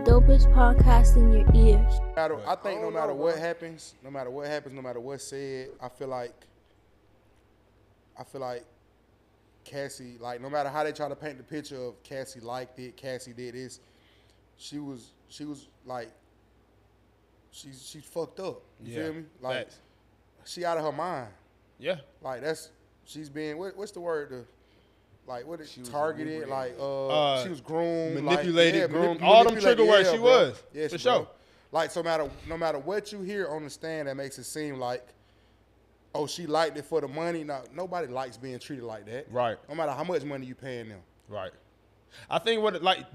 dopest podcast in your ears. I think no matter what happens, no matter what's said, I feel like Cassie, like, no matter how they try to paint the picture of Cassie liked it, Cassie did this, she was like, she's fucked up. You feel me? Like, she out of her mind. Yeah. Like, she's being, what's the word? She targeted, like, she was groomed. Manipulated, groomed. All them trigger words she was. Yes, for sure. Like, so no matter what you hear on the stand that makes it seem like, oh, she liked it for the money. No, nobody likes being treated like that. Right. No matter how much money you paying them. Right. I think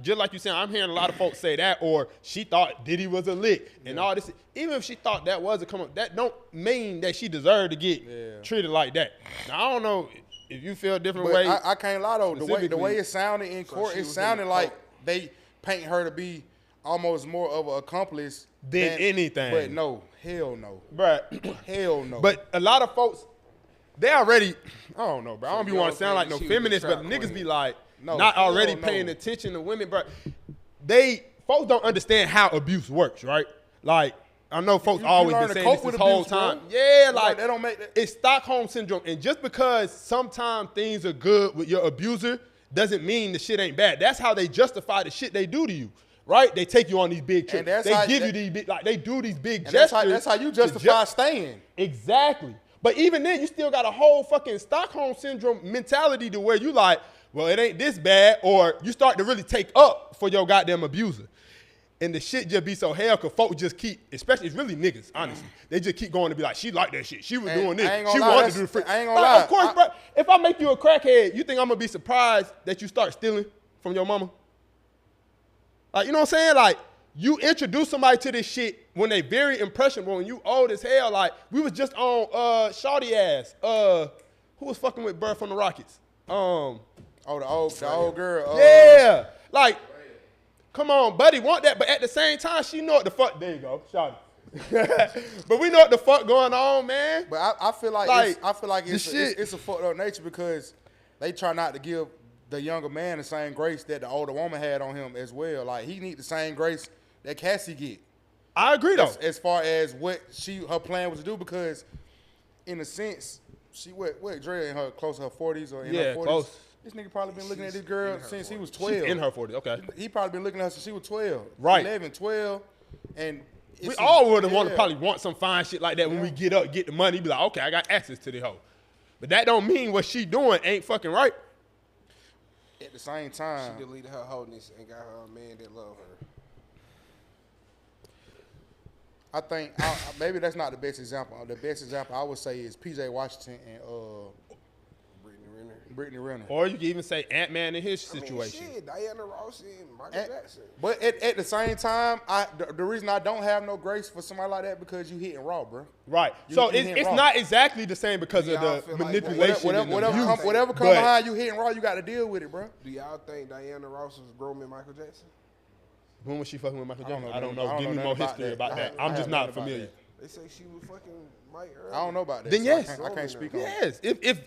just like you said, I'm hearing a lot of folks say that, or she thought Diddy was a lick and all this. Even if she thought that was a come up, that don't mean that she deserved to get treated like that. Now, I don't know if you feel a different way. I can't lie though. The way it sounded in court, it sounded like they paint her to be almost more of an accomplice than anything. But no, hell no. Bruh. Hell no. But a lot of folks, they already, I don't know, bro. I don't be want to sound like no feminist, but niggas be like, not already paying attention to women, bro. Folks don't understand how abuse works, right? Like, I know folks always been saying this whole time. Bro. Yeah, like, they don't make that. It's Stockholm Syndrome. And just because sometimes things are good with your abuser doesn't mean the shit ain't bad. That's how they justify the shit they do to you, right? They take you on these big trips. They give you these big, like, they do these big gestures. That's how you justify staying. Exactly. But even then, you still got a whole fucking Stockholm Syndrome mentality to where you like, well, it ain't this bad, or you start to really take up for your goddamn abuser. And the shit just be so hell, because folks just keep, especially, it's really niggas, honestly. They just keep going to be like, she like that shit. She was doing this. She wanted to do the free. I ain't gonna lie. Of course, bro, if I make you a crackhead, you think I'm going to be surprised that you start stealing from your mama? Like, you know what I'm saying? Like, you introduce somebody to this shit when they very impressionable and you old as hell. Like, we was just on Shawty ass. Who was fucking with Bird from the Rockets? The old girl. Yeah. Like, come on, buddy, want that. But at the same time, she know what the fuck. There you go, Shawty. But we know what the fuck going on, man. But I feel like it's a fucked up nature because they try not to give the younger man the same grace that the older woman had on him as well. Like, he need the same grace that Cassie get. I agree though. As far as what her plan was to do, because in a sense, she what Dre in her close to her 40s or in her 40s. Close. This nigga probably been looking at this girl since he was 12. She's in her 40s, okay. He probably been looking at her since she was 12. Right. 11, 12. And we all would have probably want some fine shit like that when we get up, get the money, be like, okay, I got access to the hoe. But that don't mean what she doing ain't fucking right. At the same time, she deleted her wholeness and got her a man that love her. I think maybe that's not the best example. The best example I would say is P.J. Washington and Brittany Renner. Or you can even say Ant-Man in his situation. Shit, Diana Ross and Michael Jackson. But at the same time, the reason I don't have no grace for somebody like that because you hitting raw, bro. Right. So it's not exactly the same because of the manipulation. Whatever come behind you hitting raw, you got to deal with it, bro. Do y'all think Diana Ross was grooming Michael Jackson? When was she fucking with Michael Jackson? I don't know. Give me more history about that. I'm just not familiar. They say she was fucking Mike early. I don't know about that. Then yes. I can't speak on it. Yes.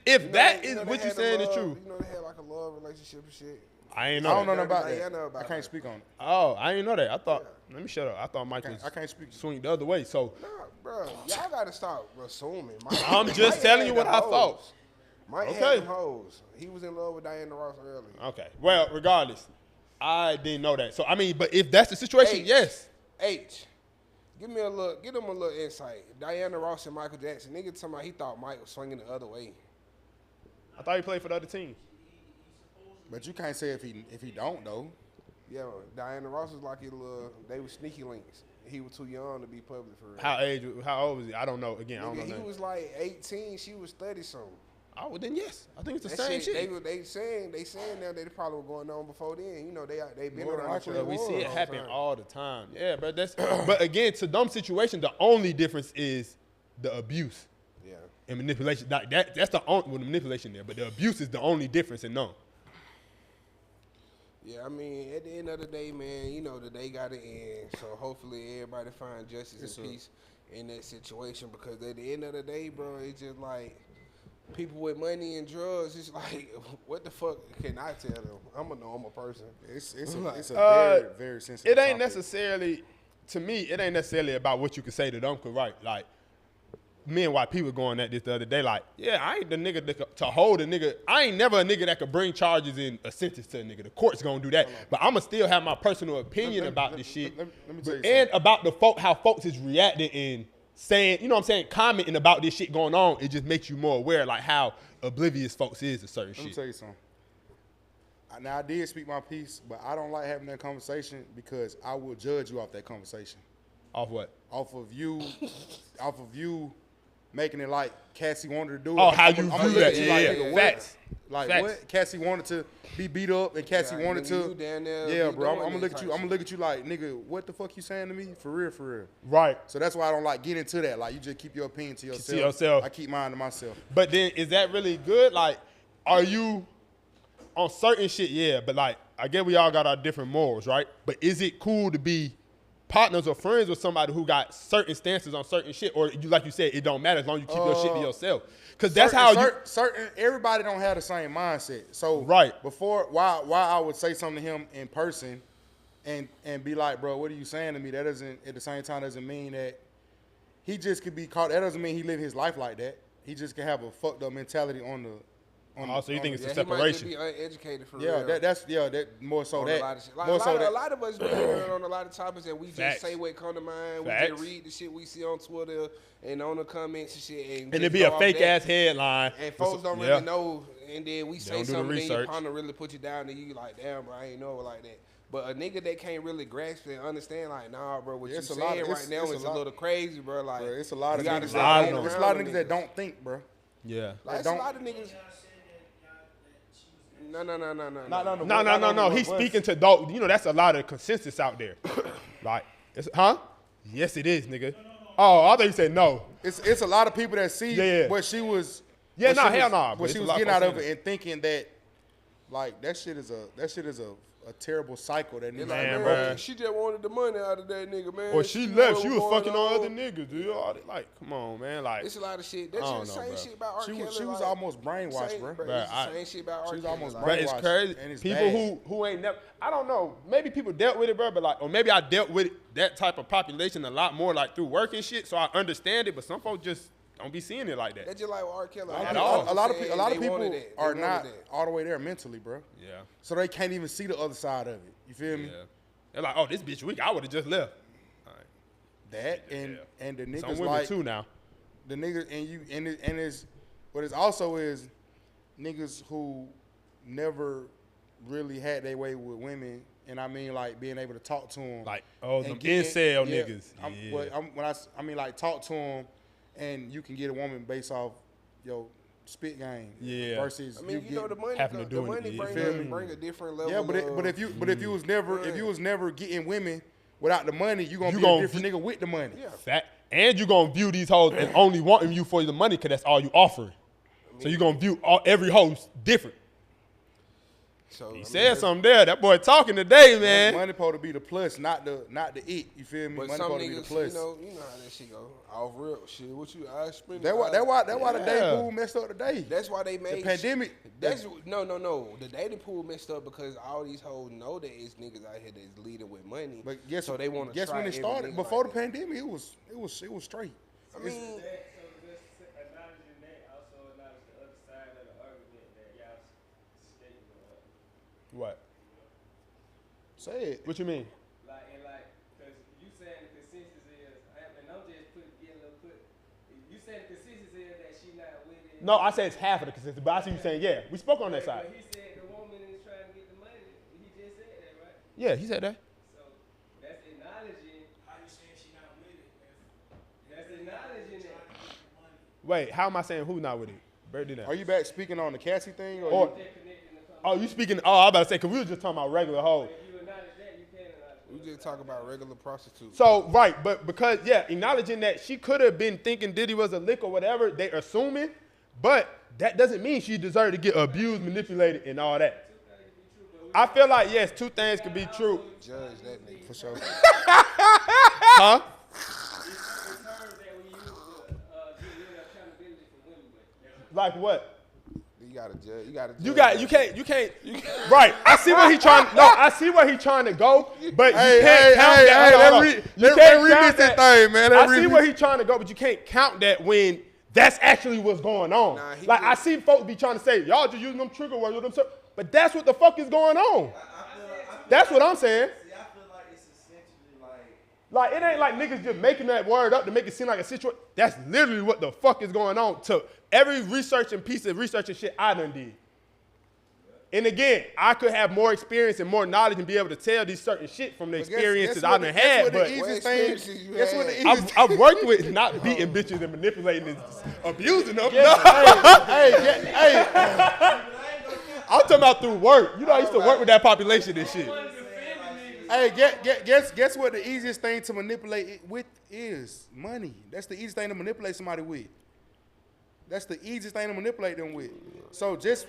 If that is what you're saying is true. You know they had like a love relationship and shit. I ain't know. I know don't know about that. I can't speak on it. Oh, I didn't know that. I thought, let me shut up. I thought Mike was I can't speak. swing the other way. So, nah, bro, y'all gotta stop assuming. I'm just telling you what I thought. Mike had them hoes. He was in love with Diana Ross early. Okay. Well, regardless, I didn't know that. So I mean, but if that's the situation, yes. Give him a little insight. Diana Ross and Michael Jackson. Nigga talking about he thought Mike was swinging the other way. I thought he played for the other team. But you can't say if he don't though. Yeah, Diana Ross was like they were sneaky links. He was too young to be public for real. How old was he? I don't know. Again, I don't know. He was like 18. She was 30-something. Oh, well then yes. I think it's the same shit. They saying now they probably were going on before then. You know, they been around each other. We see it happen all the time. Yeah, but but again, to them situation, the only difference is the abuse. Yeah. And manipulation. That's the only manipulation there, but the abuse is the only difference in them. Yeah, I mean, at the end of the day, man, you know, the day got to end. So hopefully everybody find justice and peace in that situation, because at the end of the day, bro, it's just like, people with money and drugs, it's like, what the fuck can I tell them? I'm a normal person. It's a very, very sensitive It ain't topic. necessarily, to me, it ain't necessarily about what you can say to them, cause right, like, me and white people going at this the other day, like, yeah, I ain't the nigga to hold a nigga. I ain't never a nigga that could bring charges in a sentence to a nigga. The court's gonna do that. But I'ma still have my personal opinion about this shit. Let me tell you And about how folks is reacting and saying, you know what I'm saying, commenting about this shit going on. It just makes you more aware, like, how oblivious folks is to certain Let me shit. tell you something. Now, I did speak my piece, but I don't like having that conversation because I will judge you off that conversation. Off what? Off of you making it like Cassie wanted to do it. Oh, how you I'ma view look that. at you Yeah, like, yeah. nigga, what? Facts. Like Facts. what? Cassie wanted to be beat up, and Cassie Yeah, wanted nigga, to. you down there Yeah, be bro. I'm doing gonna that look at you. type I'm gonna look at you like, nigga, what the fuck you saying to me? For real, for real. Right. So that's why I don't like get into that. Like, you just keep your opinion to yourself. yourself. I keep mine to myself. But then, is that really good? Like, are you on certain shit? Yeah, but like, I get we all got our different morals, right? But is it cool to be partners or friends with somebody who got certain stances on certain shit? Or you, like you said, it don't matter as long as you keep your shit to yourself. Because that's how you. Certain everybody don't have the same mindset. So Right. before, why I would say something to him in person, and be like, bro, what are you saying to me? That doesn't, at the same time, doesn't mean that he just could be caught. That doesn't mean he live his life like that. He just can have a fucked up mentality on the. Oh, so you think it's Yeah, a he might just separation? be uneducated for Yeah, real. that more so On that a lot of shit. Like, more so a that. lot of us be ignorant on a lot of topics and we just Facts. say what come to mind. We Facts. just read the shit we see on Twitter and on the comments and shit. And just it be go a off fake that. ass headline. And folks don't Yeah. really know. And then we say don't do the something and your research. partner really put you down and you like, damn, bro, I ain't know it like that. But a nigga that can't really grasp it and understand, like, nah, bro, what Yeah, you it's a saying lot of- right it's- now it's a is a lot- little crazy, bro. Like, Bro, it's a lot of you gotta niggas stop lot of hanging them. it's a around lot of with niggas that don't think, bro. Yeah. Like, it's a don't- lot of niggas. No. No. He's speaking to dog. You know, that's a lot of consensus out there. Like, huh? Yes, it is, nigga. Oh, I thought you said no. It's a lot of people that see Yeah. what she was. Yeah, what nah, she hell was- nah, but What it's she a was lot of getting out folks of saying it and thinking that, like, that shit is a terrible cycle that They needs like, Man, man, bruh. she just wanted the money out of that nigga, man. Or she knew left. what She was going fucking on other on. niggas, dude. All that, like, come on, man. Like, It's a lot of shit. I That's don't just the know, same bruh. shit about R. She Kelly. was like, almost brainwashed, same, bro. It's Bruh, the same shit about she R. was Kelly. almost like, but it's brainwashed, crazy. and it's People bad. who ain't never. I don't know. Maybe people dealt with it, bro. But like, or maybe I dealt with that type of population a lot more, like through work and shit. So I understand it. But some folks just don't be seeing it like that. That's just like R. Kelly. At all. A lot of Saying people they wanted are that. They wanted not that. all the way there mentally, bro. Yeah. So they can't even see the other side of it. You feel me? Yeah. They're like, oh, this bitch weak. I would have just left. All right. That and the Some niggas women like too now. the niggas and it's what it's also is niggas who never really had their way with women, and I mean like being able to talk to them, Like, oh, and them getting- incel yeah, niggas. I mean like talk to them, and you can get a woman based off your spit game, Yeah. versus I mean, you know, the money, having to the do it, money you bring, feel me? bring a different level. yeah, but if you was never getting women without the money, you gonna You be gonna a different nigga with the money. Yeah. Fat. And you gonna view these hoes and only wanting you for the money because that's all you offering. So you gonna view every host different. So, He said something there. That boy talking today, man. Money supposed to be the plus, not the it. You feel me? But Money some supposed to be the niggas, plus. you know how that shit go. Off real shit. What you I spend? That why the Yeah. dating pool messed up today. That's why they made the pandemic. That's no. The dating pool messed up because all these hoes know that it's niggas out here that's leading with money. But guess so they want to. guess when it started before the pandemic, it was straight. I mean, Acknowledging that also acknowledge the other side of the argument that y'all stating. What? Say it. What you mean? Cause you saying the consensus is, and I'm just getting a little put. You saying the consensus is that she not with it. No, I said it's half of the consistency, but I see you saying, yeah, we spoke on that side. But he said the woman is trying to get the money. He just said that, right? Yeah, he said that. So that's acknowledging. How you saying she not with it? That's acknowledging that. Wait, how am I saying who not with it? Bird did that. Are you back speaking on the Cassie thing? Or, oh, you speaking? Oh, I was about to say, because we were just talking about regular hoes. If you acknowledge that, you can acknowledge we just talk about regular prostitutes. So, right, but because, yeah, acknowledging that she could have been thinking Diddy was a lick or whatever, they assuming, but that doesn't mean she deserved to get abused, manipulated, and all that. I feel like, yes, two things could be true. Judge that nigga For sure. Huh? Like what? You gotta judge. You gotta. You can't. Right. I see where he trying. No, I see where he trying to go, but you can't count that. Hold on. You can't count that thing, man. I see where he trying to go, but you can't count that when that's actually what's going on. Nah, like I see folks be trying to say, y'all just using them trigger words with them, but that's what the fuck is going on. That's what I'm saying. See, I feel like it's essentially Like it ain't like niggas just making that word up to make it seem like a situation. That's literally what the fuck is going on to every research and piece of research and shit I done did. And again, I could have more experience and more knowledge and be able to tell these certain shit from the experiences I done had. But I've worked with not beating bitches and manipulating and abusing them. Hey, I'm talking about through work. You know, I used to work with that population and shit. Hey, guess what the easiest thing to manipulate it with is? Money. That's the easiest thing to manipulate somebody with. That's the easiest thing to manipulate them with. So just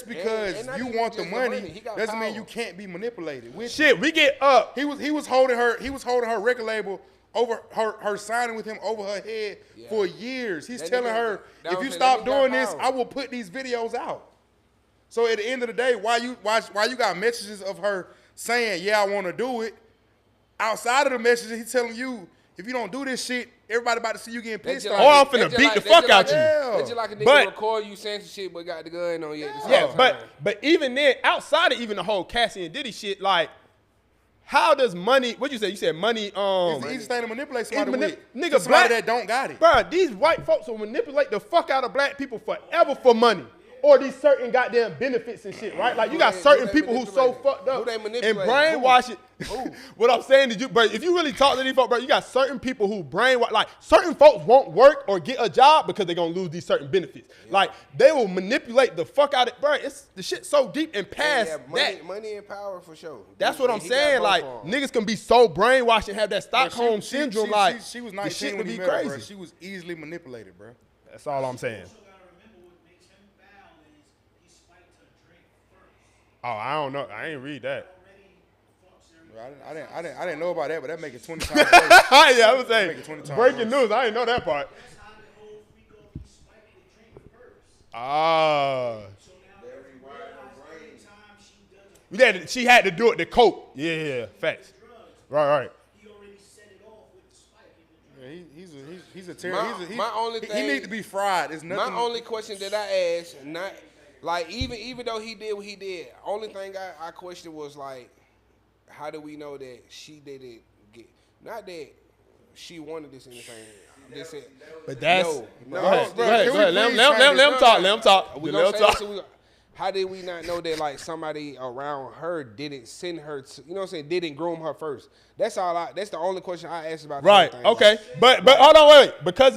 because you want the money doesn't mean you can't be manipulated with shit. We get up. He was holding her record label over her signing with him over her head for years. He's telling her, if you stop doing this, I will put these videos out. So at the end of the day, why you got messages of her saying, yeah, I want to do it, outside of the messages, he's telling you, if you don't do this shit, everybody about to see you getting pissed off. Oh, I'm finna beat the fuck out you. That's just like a nigga record you saying some shit but got the gun on you. Yeah, but even then, outside of even the whole Cassie and Diddy shit, like, how does money, what'd you say? You said money, it's the easiest thing to manipulate somebody with. Nigga, somebody that don't got it. Bro, these white folks will manipulate the fuck out of black people forever for money. Or these certain goddamn benefits and shit, right? Like you got certain people who so fucked up and brainwash it. What I'm saying to you, bro, if you really talk to these folks, bro, you got certain people who brainwash. Like certain folks won't work or get a job because they're gonna lose these certain benefits. Yeah. Like they will manipulate the fuck out of it, bro. It's the shit so deep and past that. Money and power for sure. That's what I'm saying. Like niggas can be so brainwashed and have that Stockholm syndrome. Like she was 19 when he met her, bro. She was easily manipulated, bro. That's all I'm saying. Oh, I don't know. I ain't read that. Bro, I didn't know about that, but that make it 20 times worse. Yeah, I was saying. Breaking news. I didn't know that part. Yeah, she had to do it to cope. Yeah, facts. Right. He already set it off with the spike. Yeah, he's a terrorist. He need to be fried. It's nothing. My only question that I asked, like even though he did what he did, only thing I questioned was like, how do we know that she didn't get? Not that she wanted this anything. But that's no. Go ahead. Let him talk. How did we not know that like somebody around her didn't send her to, you know what I'm saying, didn't groom her first? That's the only question I asked about. Right. Okay. But hold on, wait. Because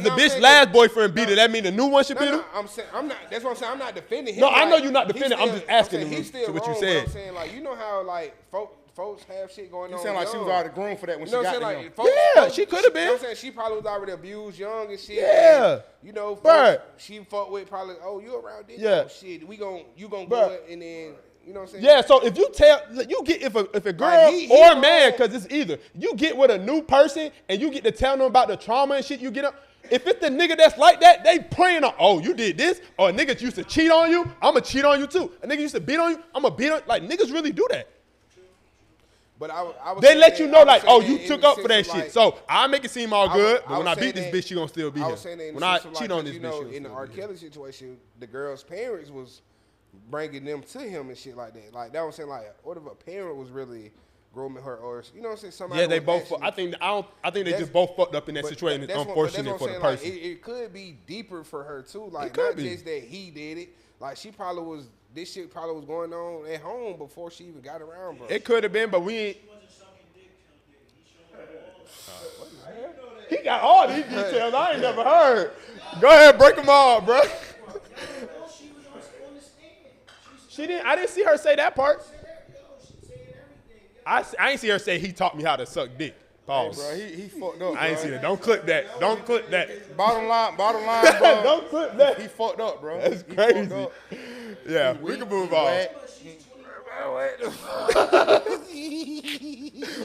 the bitch last boyfriend beat her, that mean the new one should beat her? I'm not. That's what I'm saying. I'm not defending him. No, I know you're not defending. I'm just asking him to what you said. I'm saying like, you know how like folks have shit going on. You sound like she was already groomed for that when she got to him. Yeah, she could have been. You know what I'm saying? She probably was already abused young and shit. Yeah. And, you know, folks, she fucked with probably, oh, you around this? Yeah. Oh, shit, you gonna go it and then. You know what I'm saying? Yeah, so if you get if a girl or a man, because it's either, you get with a new person and you get to tell them about the trauma and shit you get up. If it's the nigga that's like that, they praying on, oh, you did this, or a nigga used to cheat on you, I'm going to cheat on you too. A nigga used to beat on you, I'm going to beat on you. Like, niggas really do that. But I they let you know, like, oh, you took up for that shit. Like, so I make it seem all good, but when I beat this bitch, she gonna still be here. When I cheat on this bitch, in the R. Kelly situation, the girl's parents was bringing them to him and shit like that. Like that was saying, like, what if a parent was really grooming her, or you know what I'm saying? Somebody. Yeah, they both. I think they just both fucked up in that situation. It's unfortunate for the person. Like, it could be deeper for her too. Like not just that he did it. Like she probably was. This shit probably was going on at home before she even got around, bro. It could have been, but we ain't. He got all these details I ain't never heard. Go ahead, break them all, bro. She didn't. I didn't see her say that part. I ain't see her say he taught me how to suck dick. Pause. Hey, bro, he fucked up. I ain't see that. Don't click that. Don't click that. Bottom line, bro. Don't click that. He fucked up, bro. That's crazy. Yeah, we can move on.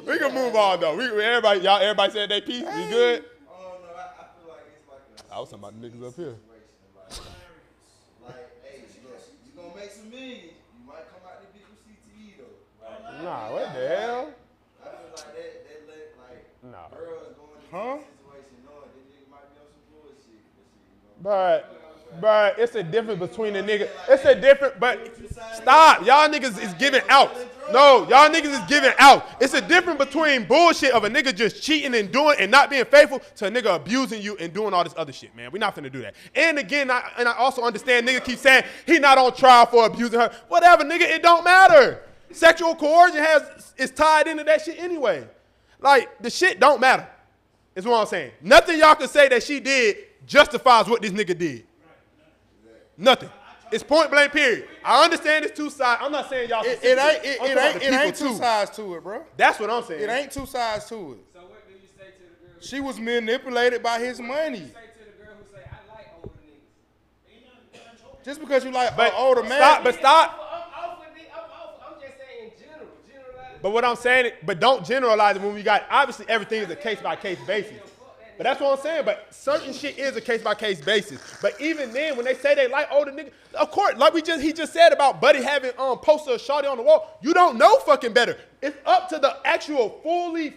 We can move on though. Everybody said their piece. We good? Oh no, I feel like it's like I was talking about the niggas up here. Nah, what the hell? I feel like that let like Nah. girls going into Huh? this situation knowing that nigga might be on some bullshit. But shit, But it's a difference between the nigga. It's a different, but stop. Y'all niggas is giving out. No, y'all niggas is giving out. It's a difference between bullshit of a nigga just cheating and doing and not being faithful to a nigga abusing you and doing all this other shit, man. We're not finna do that. And again, I also understand nigga keep saying he not on trial for abusing her. Whatever, nigga, it don't matter. Sexual coercion is tied into that shit anyway. Like, the shit don't matter. Is what I'm saying. Nothing y'all can say that she did justifies what this nigga did. Nothing. It's point blank, period. I understand it's two sides. I'm not saying y'all. It ain't two sides to it, bro. That's what I'm saying. It ain't two sides to it. So what do you say to the girl? She was manipulated by his money. What do you say to the girl who say I like older niggas? Just because you like But an older man. stop. But stop. I'm just saying in general. Generalize. But what I'm saying, but don't generalize it when we got, obviously everything is a case by case basis. But that's what I'm saying. But certain shit is a case by case basis. But even then, when they say they like older niggas, of course, like he just said about Buddy having poster of Shawty on the wall, you don't know fucking better. It's up to the actual fully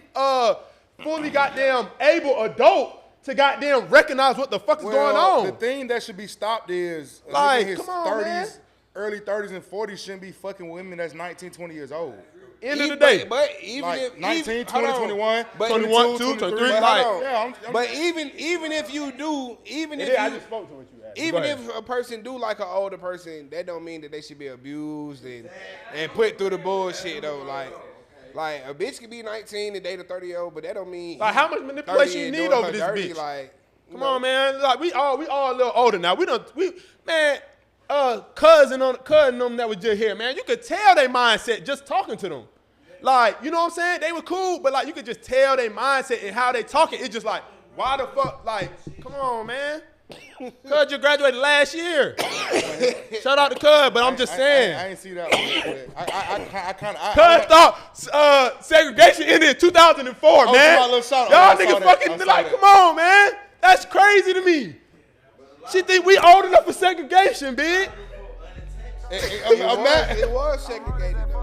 goddamn able adult to goddamn recognize what the fuck is going on. The thing that should be stopped is Like, in his come on, man. early 30s and 40s shouldn't be fucking women that's 19, 20 years old. End of the day. But even Like if 19, 20, 21, But 21, 22, 23, 23. like- Yeah, I'm But even if you do, I just spoke to what you asked. even Go ahead. if a person do like an older person, that don't mean that they should be abused and put through the bullshit though. Like a bitch could be 19 and date a 30-year-old, but that don't mean Like, how much manipulation 30 you and need doing over her this dirty, bitch? Like, Come on, man. Like we all a little older now. Cousin them that was just here, man. You could tell their mindset just talking to them. Like, you know what I'm saying? They were cool, but like you could just tell their mindset and how they talking. It's just like, why the fuck? Like, come on, man. Cuz just graduated last year. Shout out to Cuz, but I'm just saying. I ain't see that one. I kind of. Cuz thought segregation ended in 2004, Oh, man. my little shout out. Y'all I saw niggas that. fucking I saw like, that. come on, man. That's crazy to me. She think we old enough for segregation, big. it was segregated though.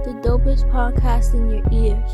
The dopest podcast in your ears.